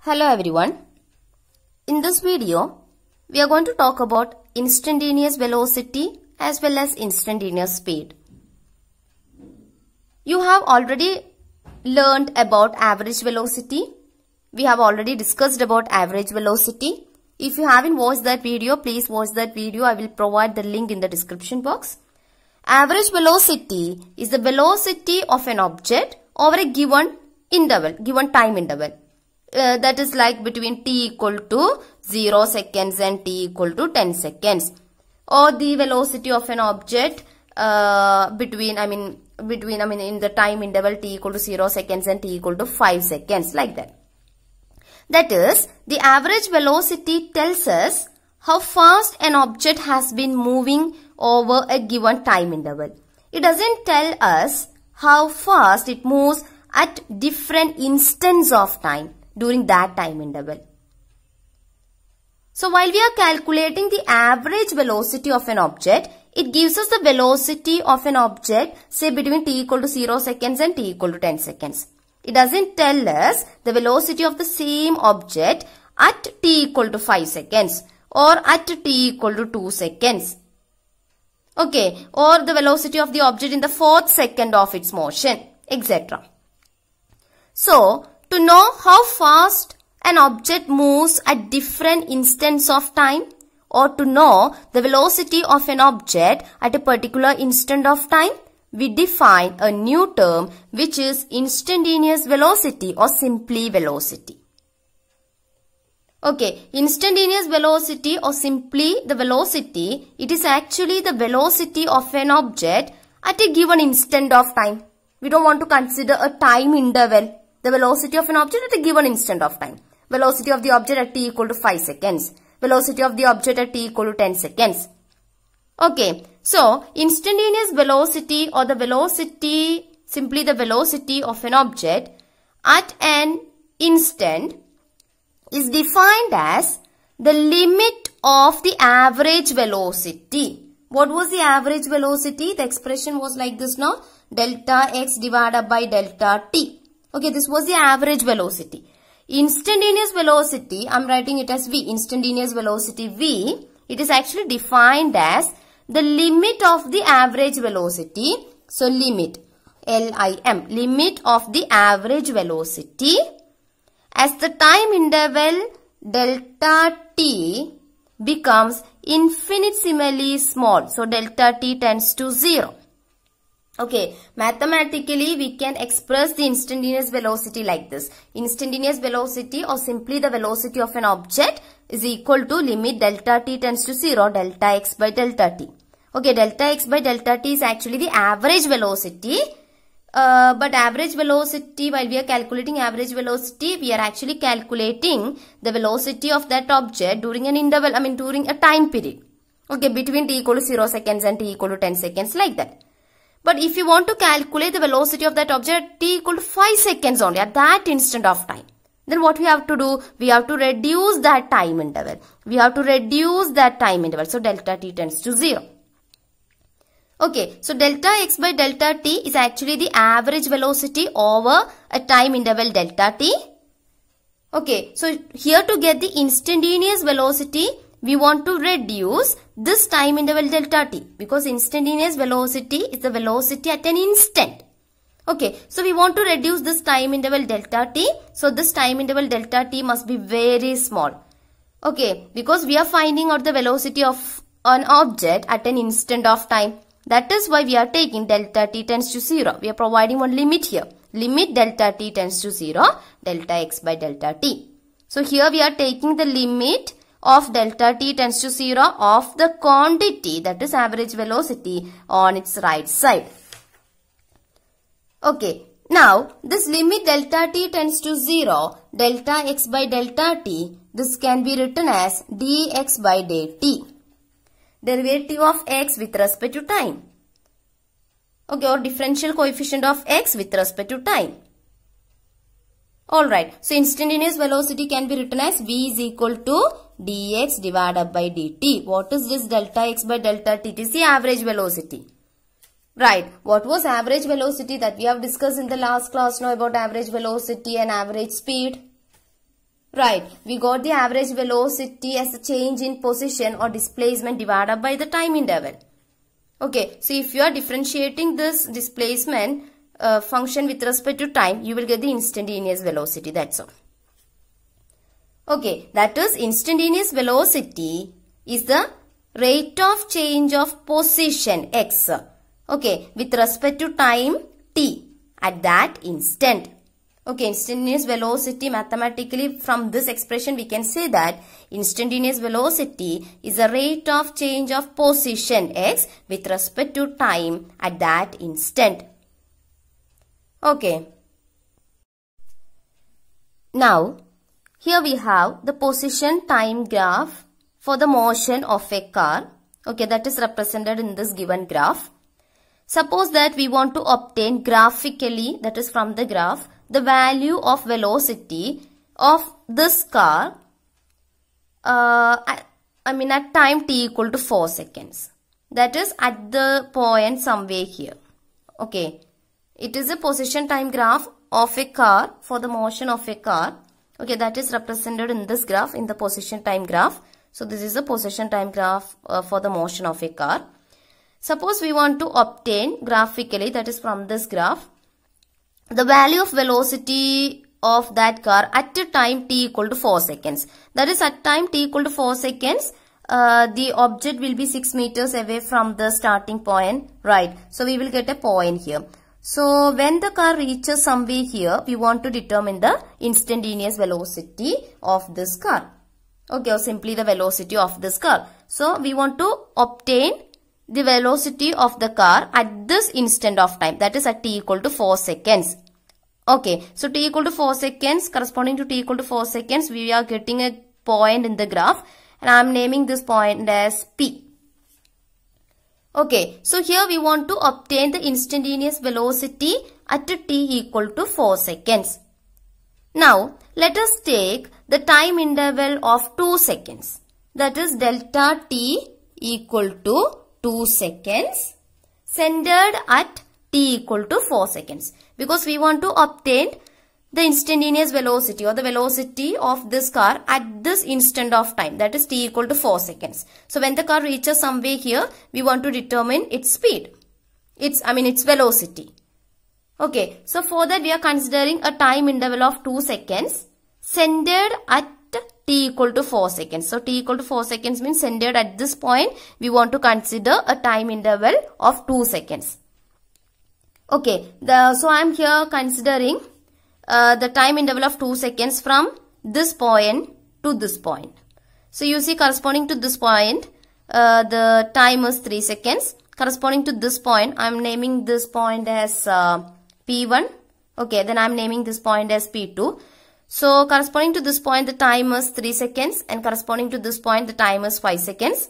Hello everyone. In this video, we are going to talk about instantaneous velocity as well as instantaneous speed. You have already learned about average velocity. We have already discussed about average velocity. If you haven't watched that video, please watch that video. I will provide the link in the description box. Average velocity is the velocity of an object over a given time interval. That is like between t equal to 0 seconds and t equal to 10 seconds. Or the velocity of an object in the time interval t equal to 0 seconds and t equal to 5 seconds, like that. That is, the average velocity tells us how fast an object has been moving over a given time interval. It doesn't tell us how fast it moves at different instants of time during that time interval. So while we are calculating the average velocity of an object, it gives us the velocity of an object, say between t equal to 0 seconds and t equal to 10 seconds. It doesn't tell us the velocity of the same object at t equal to 5 seconds or at t equal to 2 seconds. Okay, or the velocity of the object in the 4th second of its motion, etc. So, to know how fast an object moves at different instants of time, or to know the velocity of an object at a particular instant of time, we define a new term which is instantaneous velocity or simply velocity. Okay, instantaneous velocity or simply the velocity, it is actually the velocity of an object at a given instant of time. We don't want to consider a time interval. The velocity of an object at a given instant of time. Velocity of the object at t equal to 5 seconds. Velocity of the object at t equal to 10 seconds. Okay, so instantaneous velocity or the velocity, simply the velocity of an object at an instant is defined as the limit of the average velocity. What was the average velocity? The expression was like this now. Delta x divided by delta t. Okay, this was the average velocity. Instantaneous velocity, I am writing it as v. Instantaneous velocity v, it is actually defined as the limit of the average velocity. So, limit, L-I-M, limit of the average velocity as the time interval delta t becomes infinitesimally small. So, delta t tends to 0. Okay, mathematically we can express the instantaneous velocity like this. Instantaneous velocity or simply the velocity of an object is equal to limit delta t tends to 0 delta x by delta t. Okay, delta x by delta t is actually the average velocity. But average velocity, while we are calculating average velocity, we are actually calculating the velocity of that object during an interval, during a time period. Okay, between t equal to 0 seconds and t equal to 10 seconds, like that. But if you want to calculate the velocity of that object at t equal to 5 seconds only, at that instant of time, then what we have to do? We have to reduce that time interval. So, delta t tends to 0. Okay, so delta x by delta t is actually the average velocity over a time interval delta t. Okay, so here to get the instantaneous velocity, we want to reduce this time interval delta t, because instantaneous velocity is the velocity at an instant. Okay, so we want to reduce this time interval delta t. So this time interval delta t must be very small. Okay, because we are finding out the velocity of an object at an instant of time. That is why we are taking delta t tends to 0. We are providing one limit here. Limit delta t tends to 0, delta x by delta t. So here we are taking the limit of delta t tends to 0 of the quantity, that is average velocity, on its right side. Okay, now this limit delta t tends to 0, delta x by delta t, this can be written as dx by dt. Derivative of x with respect to time. Okay, or differential coefficient of x with respect to time. Alright, so instantaneous velocity can be written as v is equal to dx divided by dt. What is this delta x by delta t? It is the average velocity. Right, what was average velocity that we have discussed in the last class now about average velocity and average speed? Right, we got the average velocity as a change in position or displacement divided by the time interval. Okay, so if you are differentiating this displacement function with respect to time, you will get the instantaneous velocity, that's all. Okay, that is instantaneous velocity is the rate of change of position x, okay, with respect to time t at that instant. Okay, instantaneous velocity, mathematically from this expression we can say that instantaneous velocity is the rate of change of position x with respect to time at that instant. Okay. Now, here we have the position time graph for the motion of a car. Okay, that is represented in this given graph. Suppose that we want to obtain graphically, that is from the graph, the value of velocity of this car at time t equal to 4 seconds. That is at the point somewhere here. Okay. It is a position time graph of a car for the motion of a car. Okay, that is represented in this graph, in the position time graph. So this is a position time graph for the motion of a car. Suppose we want to obtain graphically, that is from this graph, the value of velocity of that car at a time t equal to 4 seconds. That is at time t equal to 4 seconds, the object will be 6 meters away from the starting point, right? So we will get a point here. So when the car reaches somewhere here, we want to determine the instantaneous velocity of this car. Okay, or simply the velocity of this car. So we want to obtain the velocity of the car at this instant of time, that is at t equal to 4 seconds. Okay, so t equal to 4 seconds, corresponding to t equal to 4 seconds, we are getting a point in the graph and I am naming this point as P. Okay, so here we want to obtain the instantaneous velocity at t equal to 4 seconds. Now, let us take the time interval of 2 seconds. That is delta t equal to 2 seconds centered at t equal to 4 seconds. Because we want to obtain the instantaneous velocity or the velocity of this car at this instant of time, that is t equal to 4 seconds. So when the car reaches somewhere here, we want to determine its speed, its velocity. Okay, so for that we are considering a time interval of 2 seconds centered at t equal to 4 seconds. So t equal to 4 seconds means centered at this point, we want to consider a time interval of 2 seconds. Okay, so I am here considering the time interval of 2 seconds from this point to this point. So you see, corresponding to this point, the time is 3 seconds. Corresponding to this point, I am naming this point as P1. Okay, then I am naming this point as P2. So corresponding to this point, the time is 3 seconds, and corresponding to this point, the time is 5 seconds.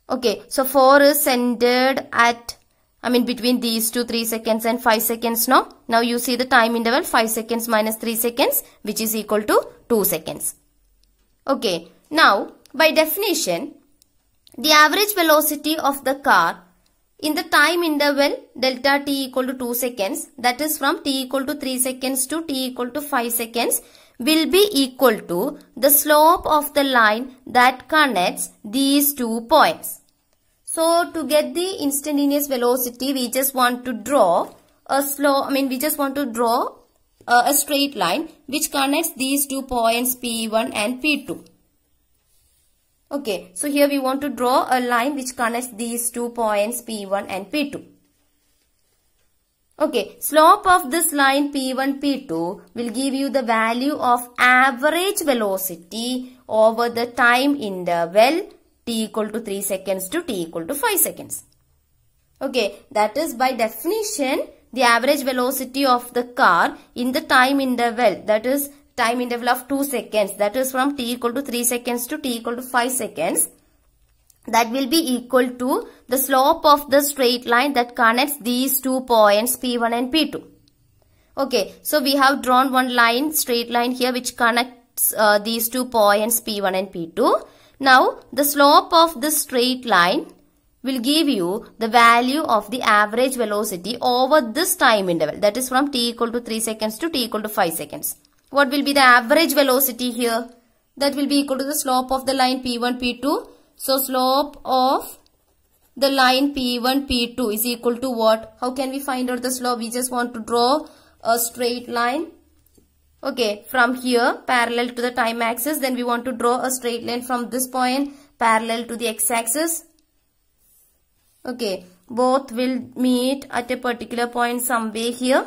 Okay, so 4 is centered at, between these two, 3 seconds and 5 seconds now. Now you see the time interval 5 seconds minus 3 seconds, which is equal to 2 seconds. Okay, now by definition, the average velocity of the car in the time interval delta t equal to 2 seconds, that is from t equal to 3 seconds to t equal to 5 seconds, will be equal to the slope of the line that connects these 2 points. So to get the instantaneous velocity, we just want to draw a a straight line which connects these 2 points P1 and P2. Okay, so here we want to draw a line which connects these 2 points P1 and P2. Okay, slope of this line P1, P2 will give you the value of average velocity over the time interval t equal to 3 seconds to t equal to 5 seconds. Okay, that is by definition the average velocity of the car in the time interval, that is time interval of 2 seconds, that is from t equal to 3 seconds to t equal to 5 seconds, that will be equal to the slope of the straight line that connects these 2 points P1 and P2. Okay, so we have drawn one line, straight line here which connects these 2 points P1 and P2. Now the slope of this straight line will give you the value of the average velocity over this time interval, that is from t equal to 3 seconds to t equal to 5 seconds. what will be the average velocity here? That will be equal to the slope of the line P1, P2. So slope of the line P1, P2 is equal to what? How can we find out the slope? We just want to draw a straight line. Okay, from here parallel to the time axis. Then we want to draw a straight line from this point parallel to the x-axis. Okay, both will meet at a particular point somewhere here.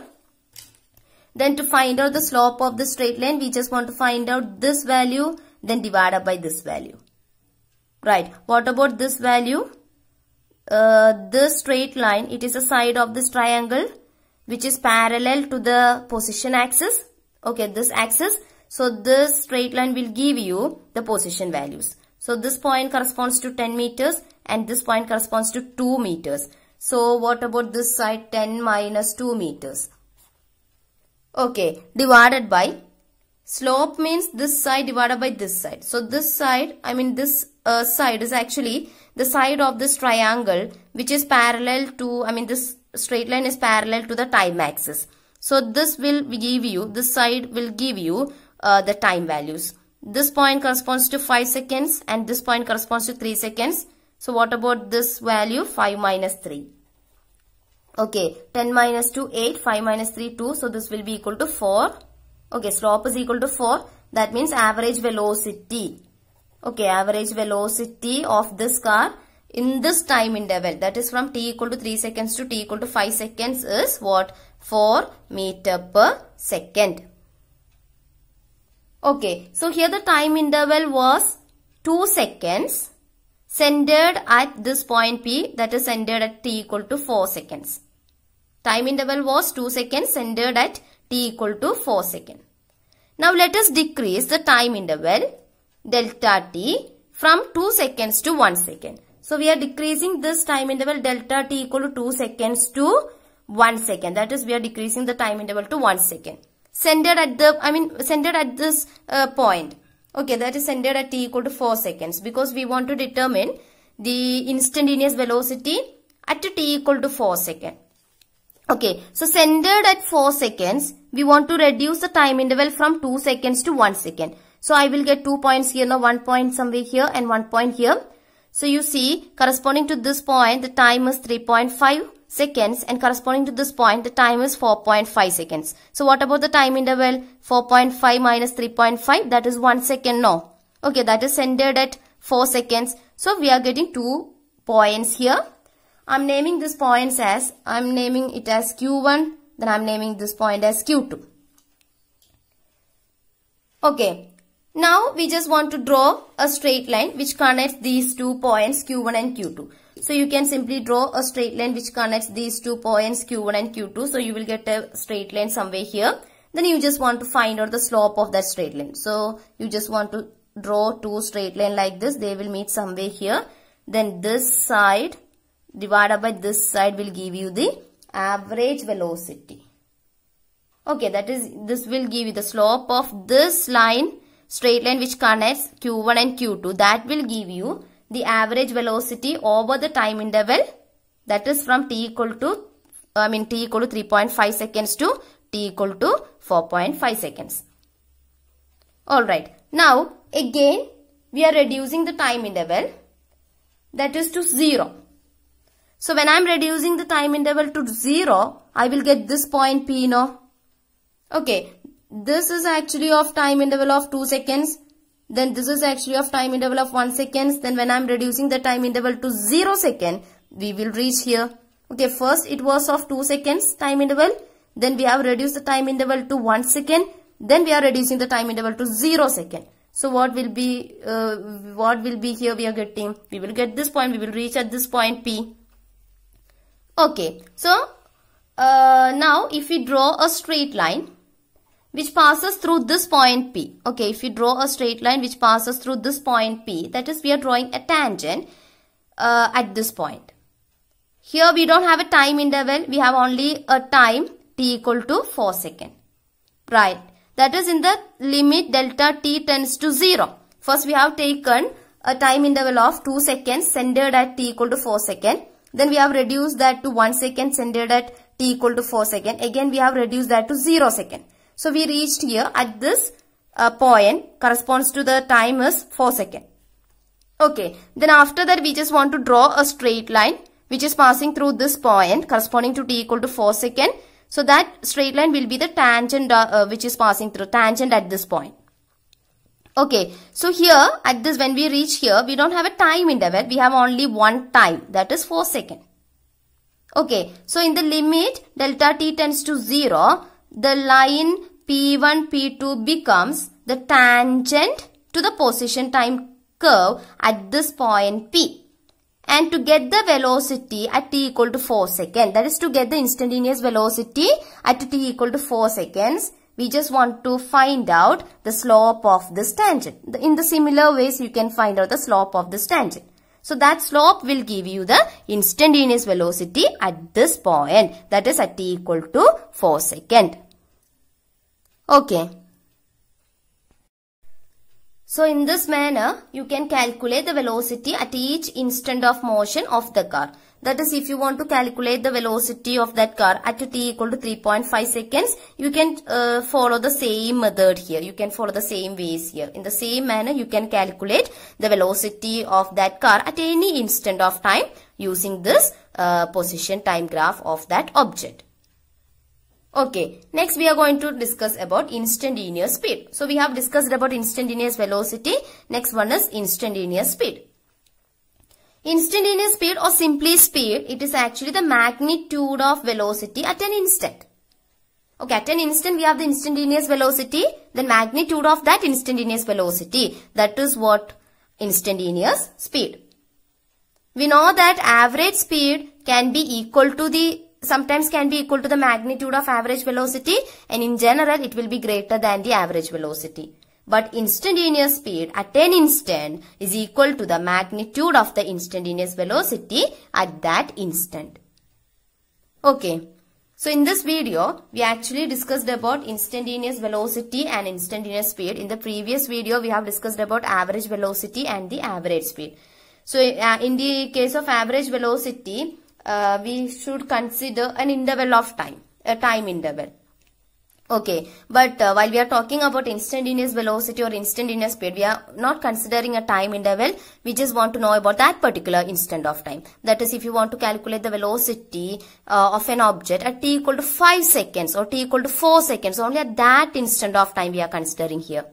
Then to find out the slope of the straight line, we just want to find out this value, then divided by this value. Right, what about this value? This straight line, it is a side of this triangle which is parallel to the position axis. Okay, this axis. So this straight line will give you the position values. So this point corresponds to 10 meters and this point corresponds to 2 meters. So what about this side? 10 minus 2 meters. Okay, divided by slope means this side divided by this side. So this side, this side is actually the side of this triangle which is parallel to, this straight line is parallel to the time axis. So this will give you, this side will give you the time values. This point corresponds to 5 seconds and this point corresponds to 3 seconds. So what about this value? 5 minus 3. Okay, 10 minus 2, 8, 5 minus 3, 2. So this will be equal to 4. Okay, slope is equal to 4. That means average velocity. Okay, average velocity of this car in this time interval, that is from t equal to 3 seconds to t equal to 5 seconds is what? 4 meter per second. Okay, so here the time interval was 2 seconds centered at this point P, that is centered at t equal to 4 seconds. Time interval was 2 seconds centered at t equal to 4 seconds. Now let us decrease the time interval delta t from 2 seconds to 1 second. So we are decreasing this time interval delta t equal to 2 seconds to 1 second. That is, we are decreasing the time interval to 1 second. Centered at the, centered at this point. Okay, that is centered at t equal to 4 seconds because we want to determine the instantaneous velocity at t equal to 4 seconds. Okay, so centered at 4 seconds, we want to reduce the time interval from 2 seconds to 1 second. So I will get 2 points here, now 1 point somewhere here and 1 point here. So you see, corresponding to this point, the time is 3.5 seconds and corresponding to this point, the time is 4.5 seconds. So what about the time interval? 4.5 minus 3.5, that is 1 second now. Okay, that is centered at 4 seconds. So we are getting 2 points here. I'm naming this points as, I'm naming it as Q1, then I'm naming this point as Q2. Okay, now we just want to draw a straight line which connects these 2 points Q1 and Q2. So you can simply draw a straight line which connects these 2 points Q1 and Q2. So you will get a straight line somewhere here. Then you just want to find out the slope of that straight line. So you just want to draw 2 straight lines like this. They will meet somewhere here. Then this side divided by this side will give you the average velocity. Okay, that is, this will give you the slope of this line, straight line which connects Q1 and Q2. That will give you the average velocity over the time interval, that is from t equal to 3.5 seconds to t equal to 4.5 seconds. Alright, now again we are reducing the time interval, that is to 0. So when I am reducing the time interval to 0, I will get this point P now. Okay, this is actually of time interval of 2 seconds. Then this is actually of time interval of 1 second. Then when I am reducing the time interval to 0 second, we will reach here. Okay, first it was of 2 seconds time interval. Then we have reduced the time interval to 1 second. Then we are reducing the time interval to 0 second. So what will be here we are getting? We will get this point. We will reach at this point P. Okay, so now if we draw a straight line which passes through this point P. Okay, if we draw a straight line which passes through this point P, that is, we are drawing a tangent at this point. Here we don't have a time interval. We have only a time t equal to 4 seconds. Right. That is in the limit delta t tends to 0. First we have taken a time interval of 2 seconds centered at t equal to 4 seconds. Then we have reduced that to 1 second centered at t equal to 4 seconds. Again we have reduced that to 0 second. So we reached here at this point corresponds to the time is 4 seconds. Okay, then after that we just want to draw a straight line which is passing through this point corresponding to t equal to 4 seconds. So that straight line will be the tangent which is passing through tangent at this point. Okay, so here at this when we reach here we don't have a time interval, we have only one time, that is 4 seconds. Okay, so in the limit delta t tends to 0, the line P1, P2 becomes the tangent to the position time curve at this point P. And to get the velocity at t equal to 4 seconds, that is to get the instantaneous velocity at t equal to 4 seconds, we just want to find out the slope of this tangent. In the similar ways, you can find out the slope of this tangent. So that slope will give you the instantaneous velocity at this point, that is at t equal to 4 seconds. Okay. So in this manner, you can calculate the velocity at each instant of motion of the car. That is, if you want to calculate the velocity of that car at t equal to 3.5 seconds, you can follow the same method here. You can follow the same ways here. In the same manner, you can calculate the velocity of that car at any instant of time using this position time graph of that object. Okay, next we are going to discuss about instantaneous speed. So we have discussed about instantaneous velocity. Next one is instantaneous speed. Instantaneous speed or simply speed, it is actually the magnitude of velocity at an instant. Okay, at an instant we have the instantaneous velocity, the magnitude of that instantaneous velocity. That is what instantaneous speed. We know that average speed can be equal to the sometimes can be equal to the magnitude of average velocity, and in general it will be greater than the average velocity. But instantaneous speed at an instant is equal to the magnitude of the instantaneous velocity at that instant. Okay. So in this video, we actually discussed about instantaneous velocity and instantaneous speed. In the previous video, we have discussed about average velocity and the average speed. So in the case of average velocity, we should consider an interval of time, a time interval. Okay, but while we are talking about instantaneous velocity or instantaneous speed, we are not considering a time interval. We just want to know about that particular instant of time. That is, if you want to calculate the velocity of an object at t equal to 5 seconds or t equal to 4 seconds, only at that instant of time we are considering here.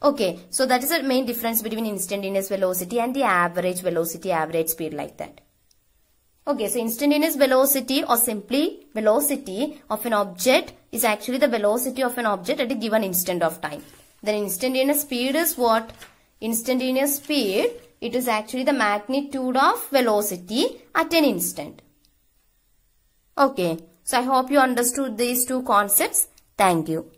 Okay, so that is the main difference between instantaneous velocity and the average velocity, average speed, like that. Okay, so instantaneous velocity or simply velocity of an object is actually the velocity of an object at a given instant of time. Then instantaneous speed is what? Instantaneous speed, it is actually the magnitude of velocity at an instant. Okay, so I hope you understood these two concepts. Thank you.